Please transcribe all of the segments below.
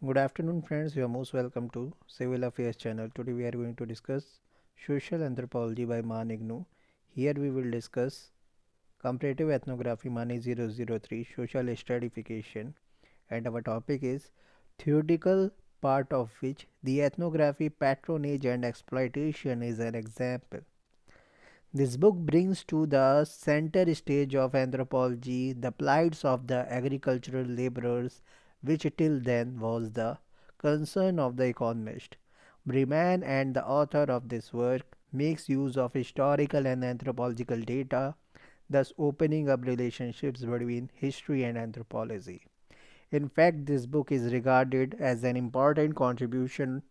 Good afternoon, friends. You are most welcome to Civil Affairs channel. Today we are going to discuss Social Anthropology by MAAN IGNOU. Here we will discuss Comparative Ethnography MANE003 Social Stratification, and our topic is theoretical part of which the ethnography, patronage and exploitation is an example. This book brings to the center stage of anthropology the plights of the agricultural laborers, which till then was the concern of the economist. Breman and the author of this work makes use of historical and anthropological data, thus opening up relationships between history and anthropology. In fact, this book is regarded as an important contribution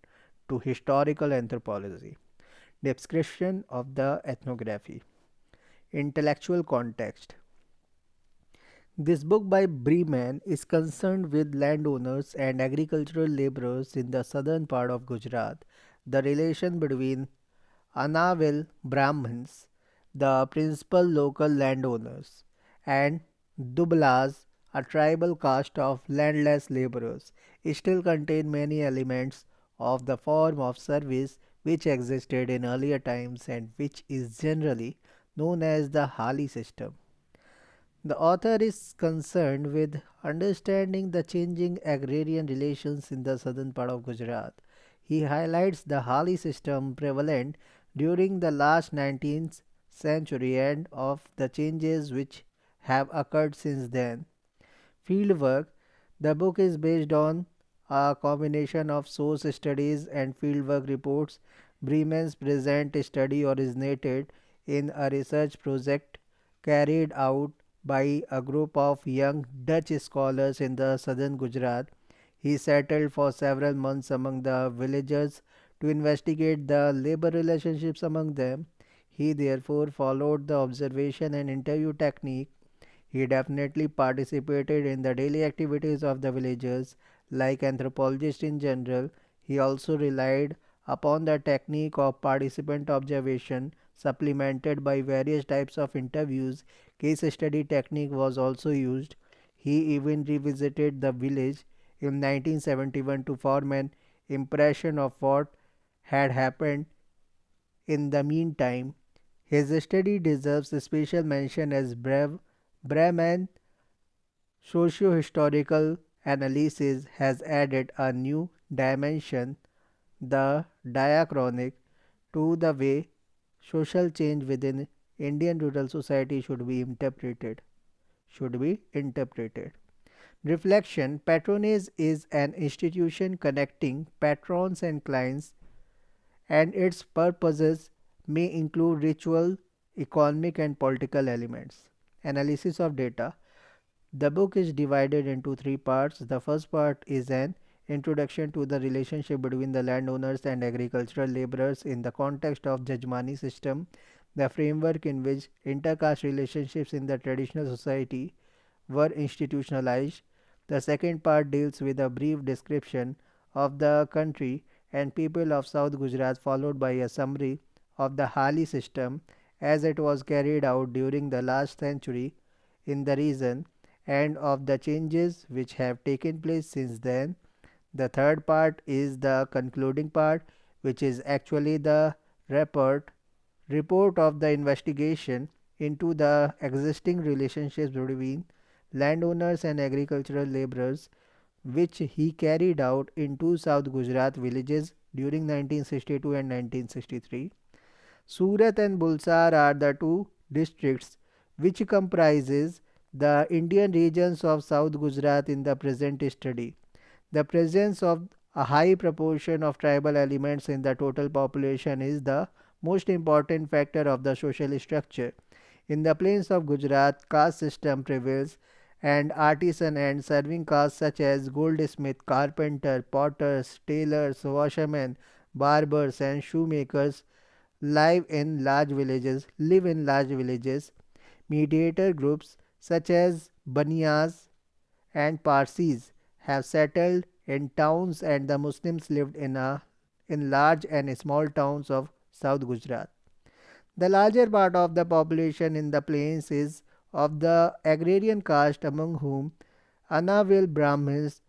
to historical anthropology. Description of the ethnography. Intellectual context. This book by Breman is concerned with landowners and agricultural laborers in the southern part of Gujarat, the relation between Anavil Brahmins, the principal local landowners, and Dublas, a tribal caste of landless laborers, still contain many elements of the form of service which existed in earlier times and which is generally known as the Hali system. The author is concerned with understanding the changing agrarian relations in the southern part of Gujarat. He highlights the Hali system prevalent during the last 19th century and of the changes which have occurred since then. Fieldwork. The book is based on a combination of source studies and fieldwork reports. Bremen's present study originated in a research project carried out by a group of young Dutch scholars in the southern Gujarat. He settled for several months among the villagers to investigate the labor relationships among them. He therefore followed the observation and interview technique. He definitely participated in the daily activities of the villagers. Like anthropologists in general, he also relied upon the technique of participant observation, supplemented by various types of interviews. Case study technique was also used. He even revisited the village in 1971 to form an impression of what had happened in the meantime. His study deserves special mention as Brahman socio-historical analysis has added a new dimension, the diachronic, to the way social change within Indian rural society should be interpreted. Reflection. Patronage is an institution connecting patrons and clients, and its purposes may include ritual, economic, and political elements. Analysis of data. The book is divided into three parts. The first part is an introduction to the relationship between the landowners and agricultural laborers in the context of Jajmani system, the framework in which intercaste relationships in the traditional society were institutionalized. The second part deals with a brief description of the country and people of South Gujarat, followed by a summary of the Hali system as it was carried out during the last century in the region and of the changes which have taken place since then. The third part is the concluding part, which is actually the report report of the investigation into the existing relationships between landowners and agricultural laborers, which he carried out in two South Gujarat villages during 1962 and 1963. Surat and Bulsar are the two districts which comprises the Indian regions of South Gujarat in the present study. The presence of a high proportion of tribal elements in the total population is the most important factor of the social structure. In the plains of Gujarat, caste system prevails, and artisan and serving castes such as goldsmith, carpenter, potters, tailors, washermen, barbers, and shoemakers live in large villages. Mediator groups such as Baniyas and Parsis have settled in towns, and the Muslims lived in large and small towns of South Gujarat. The larger part of the population in the plains is of the agrarian caste, among whom Anavil Brahmins,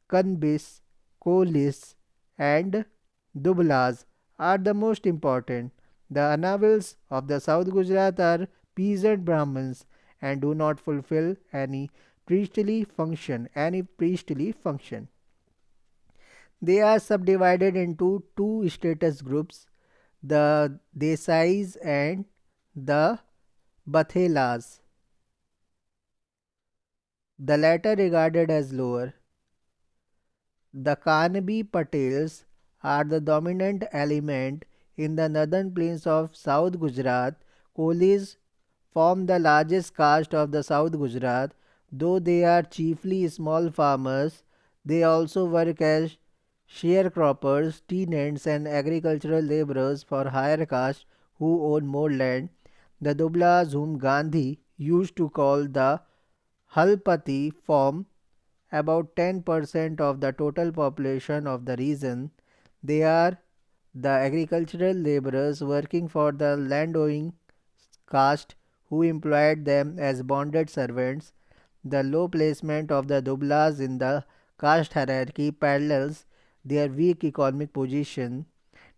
Kanbis, Kolis, and Dublas are the most important. The Anavils of the South Gujarat are peasant Brahmins and do not fulfill any priestly function. They are subdivided into two status groups, the Desais and the Bathelas, the latter regarded as lower. The Kanbi Patels are the dominant element in the northern plains of South Gujarat. Kolis form the largest caste of the South Gujarat. Though they are chiefly small farmers, they also work as sharecroppers, tenants, and agricultural laborers for higher caste who own more land. The Dublas, whom Gandhi used to call the Halpati, form about 10% of the total population of the region. They are the agricultural laborers working for the landowning caste who employed them as bonded servants. The low placement of the Dublas in the caste hierarchy parallels their weak economic position.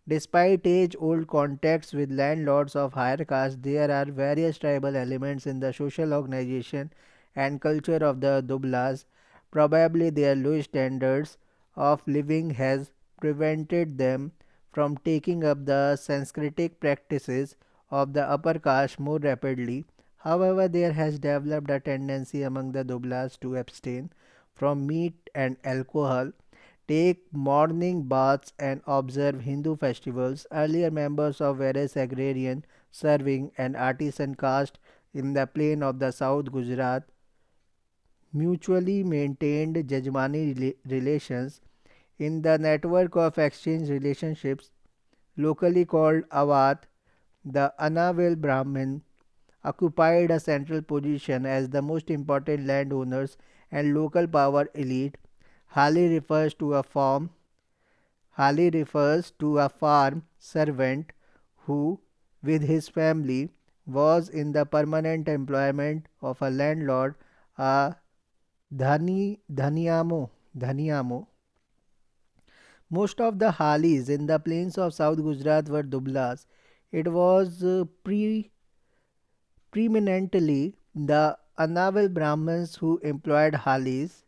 Despite age-old contacts with landlords of higher caste, there are various tribal elements in the social organization and culture of the Dublas. Probably their low standards of living has prevented them from taking up the Sanskritic practices of the upper caste more rapidly. However, there has developed a tendency among the Dublas to abstain from meat and alcohol, take morning baths, and observe Hindu festivals. Earlier members of various agrarian, serving, and artisan caste in the plain of the South Gujarat mutually maintained Jajmani relations in the network of exchange relationships locally called Avat. The Anavil Brahmin occupied a central position as the most important landowners and local power elite. Hali refers to a farm Hali refers to a farm servant who, with his family, was in the permanent employment of a landlord, a dhaniamo. Most of the Halis in the plains of South Gujarat were Dublas. It was preeminently the Anavil Brahmins who employed Halis.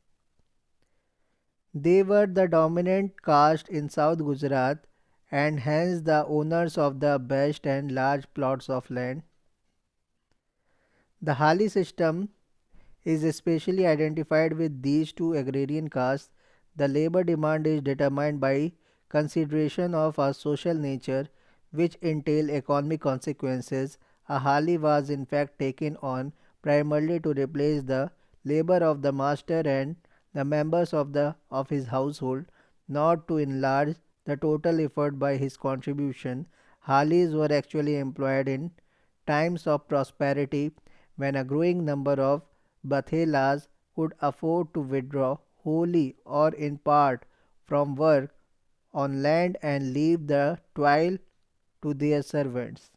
They were the dominant caste in South Gujarat and hence the owners of the best and large plots of land. The Hali system is especially identified with these two agrarian castes. The labor demand is determined by consideration of a social nature which entail economic consequences. A Hali was in fact taken on primarily to replace the labor of the master and the members of his household, not to enlarge the total effort by his contribution. Halis were actually employed in times of prosperity when a growing number of Bathelas could afford to withdraw wholly or in part from work on land and leave the toil to their servants.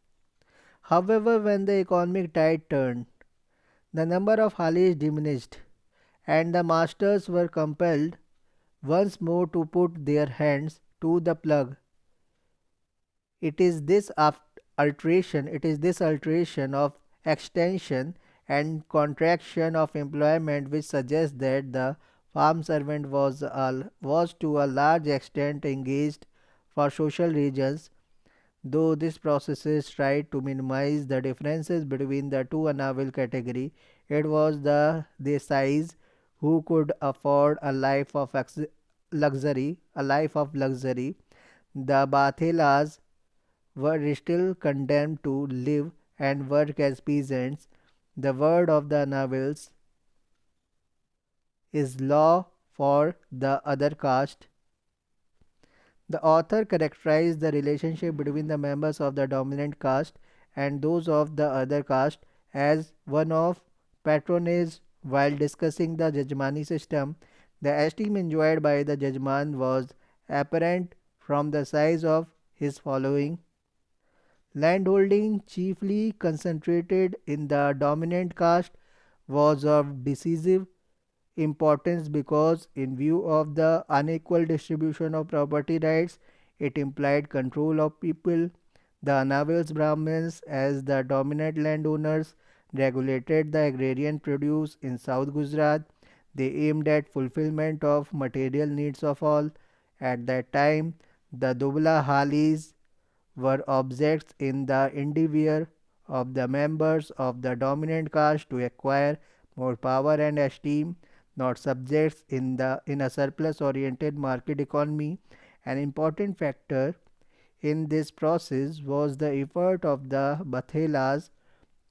However, when the economic tide turned, the number of Halis diminished, and the masters were compelled once more to put their hands to the plug. It is this alteration of extension and contraction of employment which suggests that the farm servant was to a large extent engaged for social reasons. Though this processes tried to minimize the differences between the two Anavil category, it was the Desais who could afford a life of luxury. The Bathelas were still condemned to live and work as peasants. The word of the Anavils is law for the other caste. The author characterized the relationship between the members of the dominant caste and those of the other caste as one of patronage. While discussing the Jajmani system, the esteem enjoyed by the Jajman was apparent from the size of his following. Landholding, chiefly concentrated in the dominant caste, was of decisive importance because, in view of the unequal distribution of property rights, it implied control of people. The Anavils Brahmins, as the dominant landowners, regulated the agrarian produce in South Gujarat. They aimed at fulfillment of material needs of all. At that time, the Dubla Halis were objects in the endeavor of the members of the dominant caste to acquire more power and esteem, not subjects in a surplus oriented market economy. An important factor in this process was the effort of the Bathelas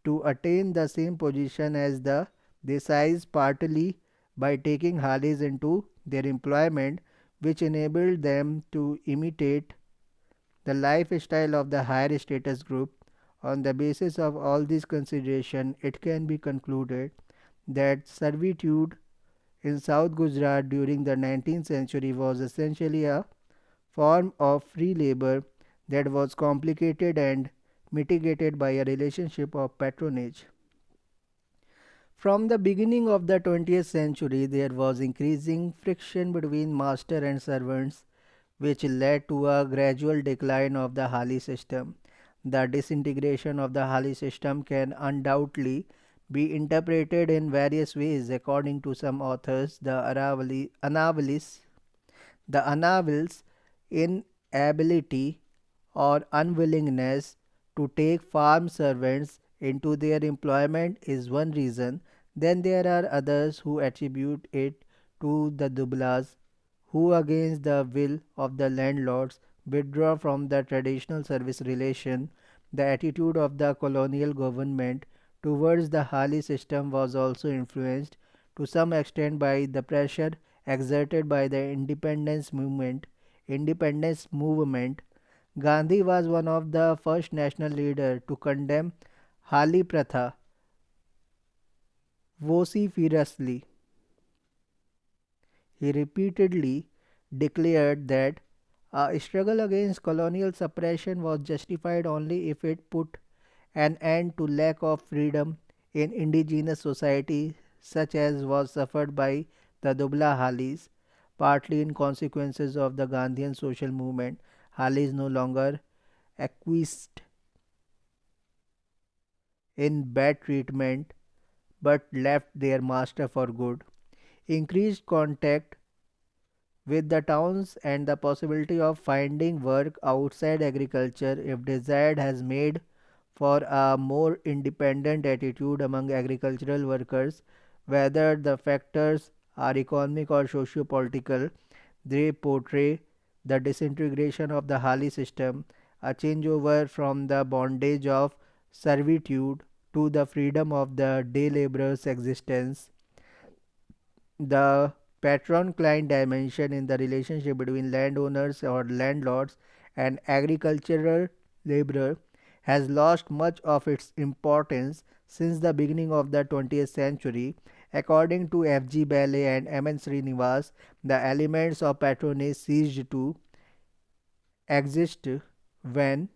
to attain the same position as the Desais, partly by taking Halis into their employment, which enabled them to imitate the lifestyle of the higher status group. On the basis of all these considerations, it can be concluded that servitude in South Gujarat during the 19th century was essentially a form of free labor that was complicated and mitigated by a relationship of patronage. From the beginning of the 20th century, there was increasing friction between master and servants, which led to a gradual decline of the Hali system. The disintegration of the Hali system can undoubtedly be interpreted in various ways. According to some authors, the Anavils' inability or unwillingness to take farm servants into their employment is one reason. Then there are others who attribute it to the Dublas, who, against the will of the landlords, withdraw from the traditional service relation. The attitude of the colonial government towards the Hali system was also influenced to some extent by the pressure exerted by the independence movement. Gandhi was one of the first national leaders to condemn Hali Pratha vociferously. He repeatedly declared that a struggle against colonial suppression was justified only if it put an end to lack of freedom in indigenous society such as was suffered by the Dubla Halis, partly in consequences of the Gandhian social movement. Halis no longer acquiesced in bad treatment but left their master for good. Increased contact with the towns and the possibility of finding work outside agriculture, if desired, has made for a more independent attitude among agricultural workers. Whether the factors are economic or socio-political, they portray the disintegration of the Hali system, a changeover from the bondage of servitude to the freedom of the day laborer's existence. The patron client dimension in the relationship between landowners or landlords and agricultural laborer has lost much of its importance since the beginning of the 20th century. According to F.G. Bailey and M.N. Srinivas, the elements of patronage ceased to exist when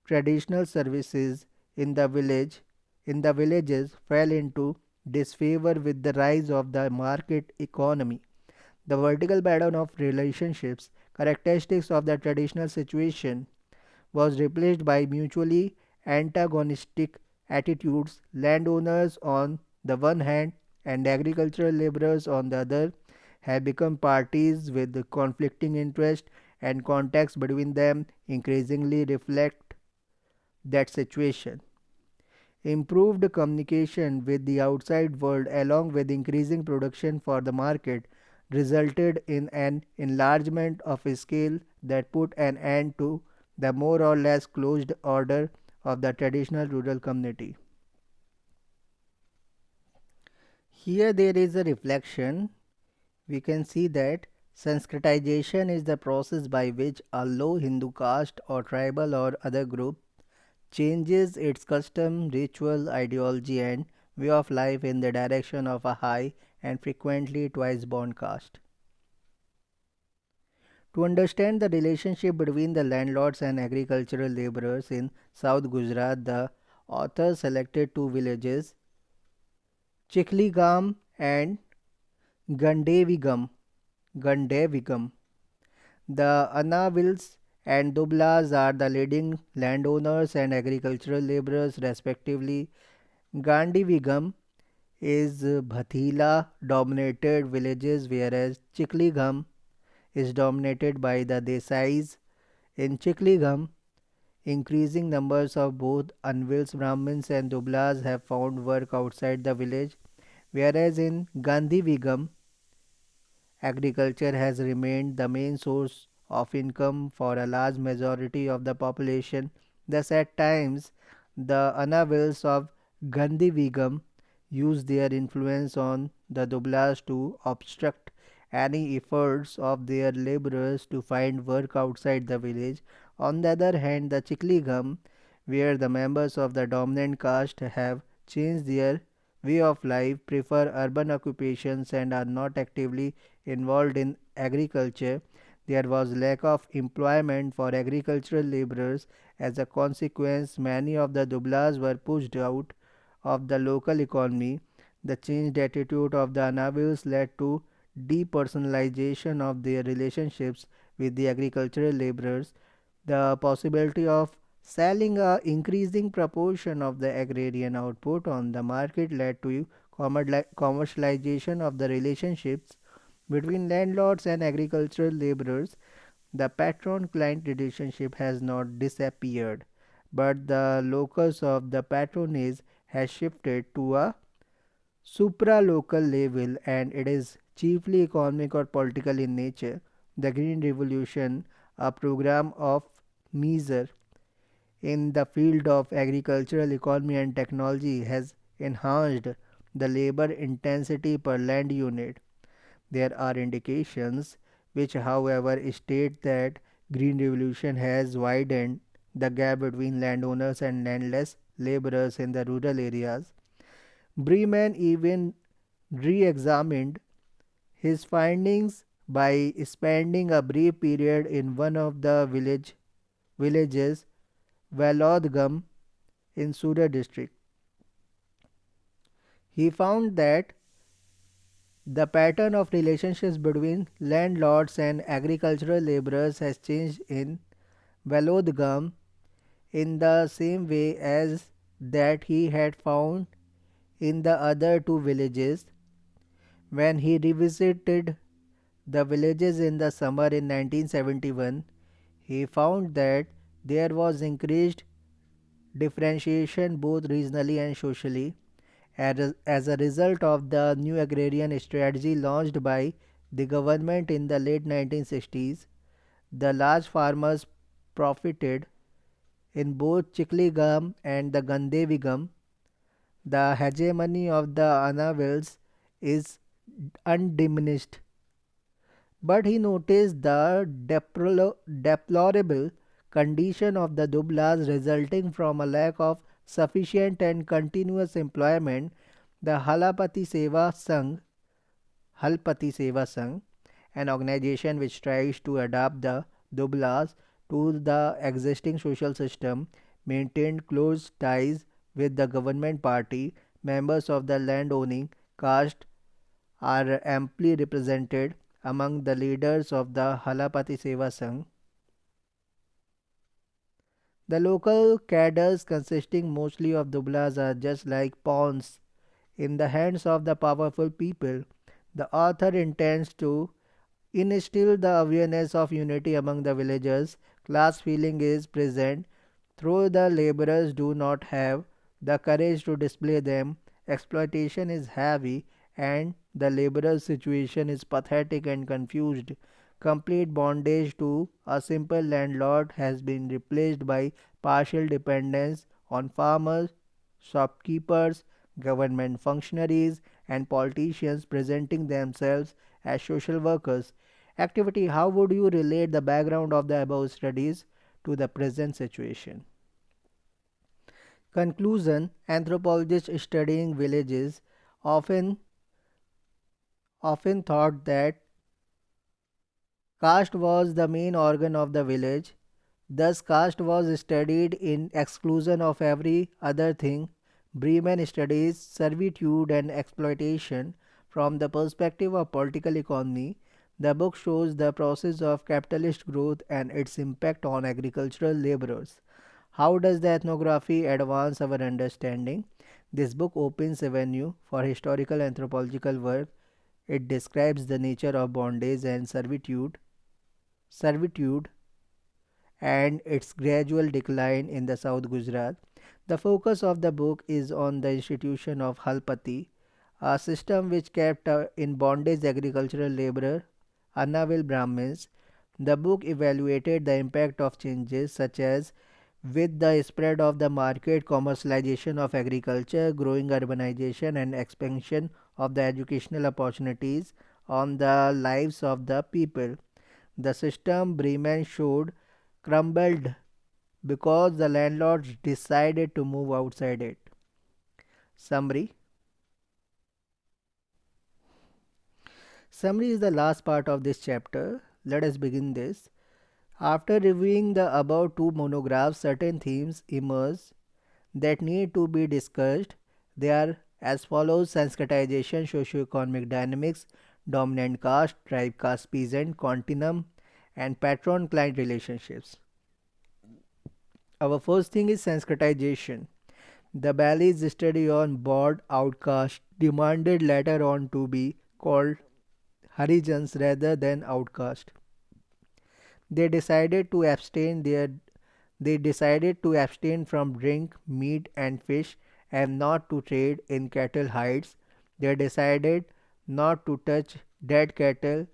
traditional services in the villages fell into disfavor with the rise of the market economy. The vertical pattern of relationships, characteristics of the traditional situation, was replaced by mutually antagonistic attitudes. Landowners on the one hand and agricultural laborers on the other have become parties with conflicting interests, and contacts between them increasingly reflect that situation. Improved communication with the outside world, along with increasing production for the market, resulted in an enlargement of a scale that put an end to the more or less closed order of the traditional rural community. Here there is a reflection. We can see that Sanskritization is the process by which a low Hindu caste or tribal or other group changes its custom, ritual, ideology, and way of life in the direction of a high and frequently twice born caste. To understand the relationship between the landlords and agricultural laborers in South Gujarat, the author selected two villages, Chikhligam and Gandevigam. Gandevigam. The Anavils and Dublas are the leading landowners and agricultural laborers respectively. Gandivigam is Bhathila dominated villages, whereas Chikligam is dominated by the Desais. In Chikligam, increasing numbers of both Anvils Brahmins and Dublas have found work outside the village, whereas in Gandhivigam, agriculture has remained the main source of income for a large majority of the population. Thus, at times, the Anavils of Gandhivigam use their influence on the Dublas to obstruct any efforts of their laborers to find work outside the village. On the other hand, the Chikligam, where the members of the dominant caste have changed their way of life, prefer urban occupations, and are not actively involved in agriculture, there was lack of employment for agricultural laborers. As a consequence, many of the Dublas were pushed out of the local economy. The changed attitude of the Anavils led to depersonalization of their relationships with the agricultural laborers. The possibility of selling a increasing proportion of the agrarian output on the market led to commercialization of the relationships between landlords and agricultural laborers. The patron client relationship has not disappeared, but the locus of the patronage has shifted to a supra local level, and it is chiefly economic or political in nature. The Green Revolution, a program of measure in the field of agricultural economy and technology, has enhanced the labor intensity per land unit. There are indications which, however, state that Green Revolution has widened the gap between landowners and landless laborers in the rural areas. Breman even re-examined his findings by spending a brief period in one of the villages, Valodgam, in Surat district. He found that the pattern of relationships between landlords and agricultural laborers has changed in Valodgam in the same way as that he had found in the other two villages. When he revisited the villages in the summer in 1971, he found that there was increased differentiation both regionally and socially. As a result of the new agrarian strategy launched by the government in the late 1960s, the large farmers profited in both Chikligam and the Gandevigam. The hegemony of the Anavils is undiminished, but he noticed the deplorable condition of the Dublas resulting from a lack of sufficient and continuous employment. The Halpati Seva Sangh, an organization which tries to adapt the Dublas to the existing social system, maintained close ties with the government party. Members of the landowning caste are amply represented among the leaders of the Halapati Seva Sangh. The local cadres, consisting mostly of Dublas, are just like pawns in the hands of the powerful people. The author intends to instill the awareness of unity among the villagers. Class feeling is present, though the laborers do not have the courage to display them. Exploitation is heavy, and the laborer's situation is pathetic and confused. Complete bondage to a simple landlord has been replaced by partial dependence on farmers, shopkeepers, government functionaries, and politicians presenting themselves as social workers. Activity: how would you relate the background of the above studies to the present situation? Conclusion: anthropologists studying villages often often thought that caste was the main organ of the village. Thus, caste was studied in exclusion of every other thing. Bremen studies servitude and exploitation From the perspective of political economy, the book shows the process of capitalist growth and its impact on agricultural laborers. How does the ethnography advance our understanding? This book opens avenue for historical anthropological work. It describes the nature of bondage and servitude and its gradual decline in the South Gujarat. The focus of the book is on the institution of Halpati, a system which kept in bondage agricultural laborer, Annaville Brahmins. The book evaluated the impact of changes such as with the spread of the market, commercialization of agriculture, growing urbanization, and expansion of the educational opportunities on the lives of the people. The system Bremen showed crumbled because the landlords decided to move outside it. Summary. Summary is the last part of this chapter. Let us begin this. After reviewing the above two monographs, certain themes emerge that need to be discussed. They are as follows: Sanskritization, socio-economic dynamics, dominant caste, tribe caste peasant, continuum, and patron client relationships. Our first thing is Sanskritization. The Bali's study on bored outcasts demanded later on to be called Harijans rather than outcast. They decided to abstain their they decided to abstain from drink, meat and fish and not to trade in cattle hides. They decided not to touch dead cattle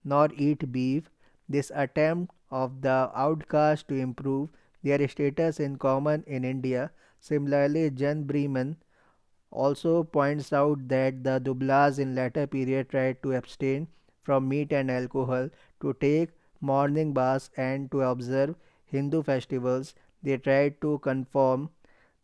nor eat beef. This attempt of the outcast to improve their status in common in India. Similarly, Jan Bremen also points out that the Dublas in later period tried to abstain from meat and alcohol, to take morning baths and to observe Hindu festivals. They tried to conform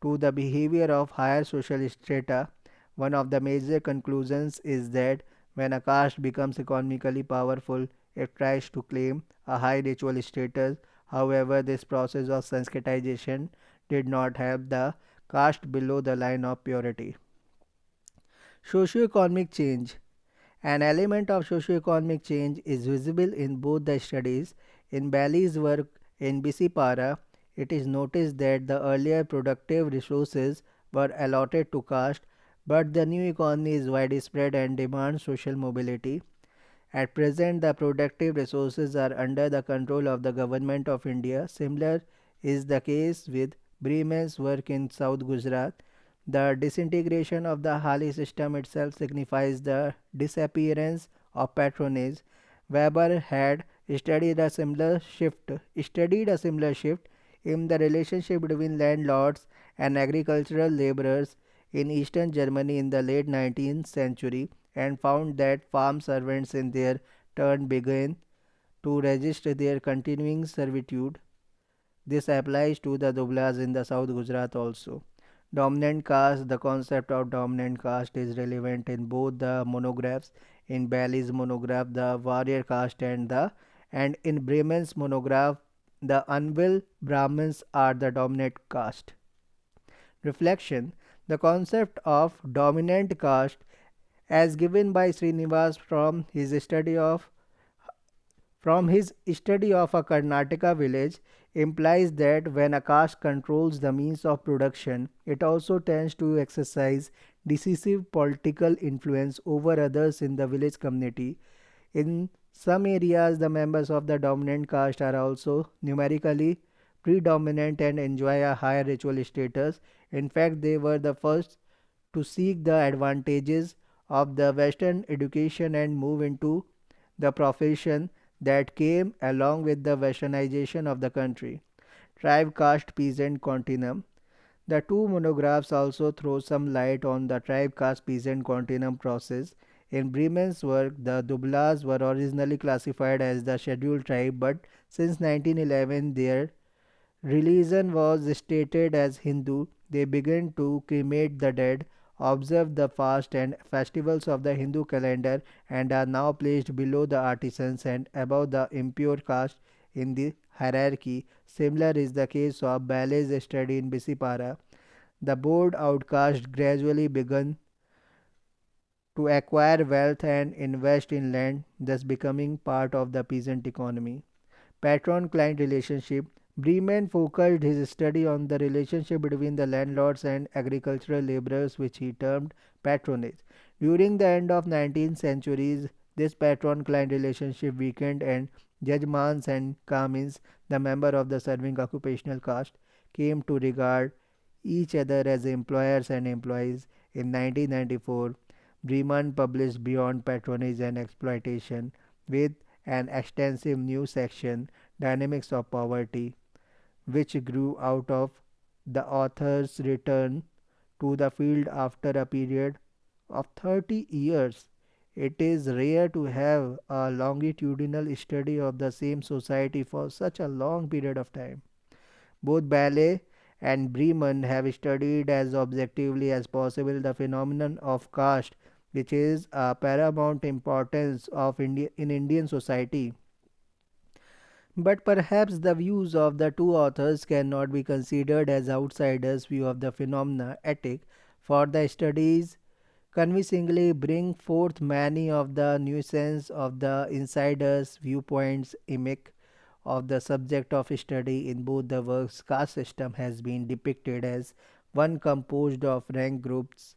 to the behavior of higher social strata. One of the major conclusions is that when a caste becomes economically powerful, it tries to claim a high ritual status. However, this process of Sanskritization did not help the caste below the line of purity. Socioeconomic change. An element of socioeconomic change is visible in both the studies. In Bailey's work in Bisipara, it is noticed that the earlier productive resources were allotted to caste, but the new economy is widespread and demands social mobility. At present, the productive resources are under the control of the Government of India. Similar is the case with Bremen's work in South Gujarat. The disintegration of the Hali system itself signifies the disappearance of patronage. Weber had studied a similar shift in the relationship between landlords and agricultural laborers in eastern Germany in the late 19th century and found that farm servants in their turn began to register their continuing servitude. This applies to the Dublas in the South Gujarat also. Dominant caste. The concept of dominant caste is relevant in both the monographs. In Bailey's monograph, the warrior caste and in Bremen's monograph, the Anvil Brahmins are the dominant caste. Reflection. The concept of dominant caste as given by Srinivas from his study of a Karnataka village implies that when a caste controls the means of production, it also tends to exercise decisive political influence over others in the village community. In some areas, the members of the dominant caste are also numerically predominant and enjoy a higher ritual status. In fact, they were the first to seek the advantages of the Western education and move into the profession that came along with the westernization of the country. Tribe caste peasant continuum. The two monographs also throw some light on the tribe caste peasant continuum process. In Bremen's work, the Dublas were originally classified as the scheduled tribe, but since 1911 their religion was stated as Hindu. They began to cremate the dead, observe the fast and festivals of the Hindu calendar, and are now placed below the artisans and above the impure caste in the hierarchy. Similar is the case of Ballet's study in Bisipara. The bored outcast gradually began to acquire wealth and invest in land, thus becoming part of the peasant economy. Patron client relationship. Bremen focused his study on the relationship between the landlords and agricultural laborers, which he termed patronage. During the end of 19th centuries, this patron client relationship weakened, and judgmans and kamins, the member of the serving occupational caste, came to regard each other as employers and employees. In 1994, Bremen published Beyond Patronage and Exploitation with an extensive new section, Dynamics of Poverty, which grew out of the author's return to the field after a period of 30 years. It is rare to have a longitudinal study of the same society for such a long period of time. Both Ballet and Bremen have studied as objectively as possible the phenomenon of caste, which is a paramount importance in Indian society. But perhaps the views of the two authors cannot be considered as outsiders' view of the phenomena ethic, for the studies convincingly bring forth many of the nuances of the insiders' viewpoints emic of the subject of study in both the works. Caste system has been depicted as one composed of rank groups.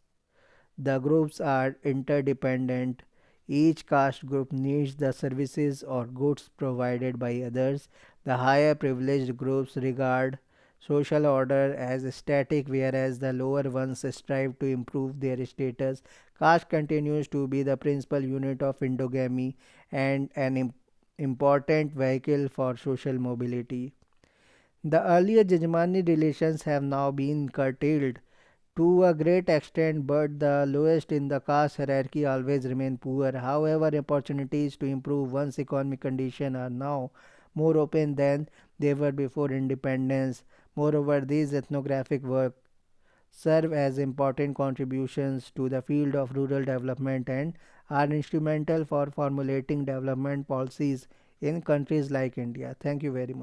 The groups are interdependent. Each caste group needs the services or goods provided by others. The higher privileged groups regard social order as static, whereas the lower ones strive to improve their status. Caste continues to be the principal unit of endogamy and an important vehicle for social mobility. The earlier Jajmani relations have now been curtailed to a great extent, but the lowest in the caste hierarchy always remain poor. However, opportunities to improve one's economic condition are now more open than they were before independence. Moreover, these ethnographic work serve as important contributions to the field of rural development and are instrumental for formulating development policies in countries like India. Thank you very much.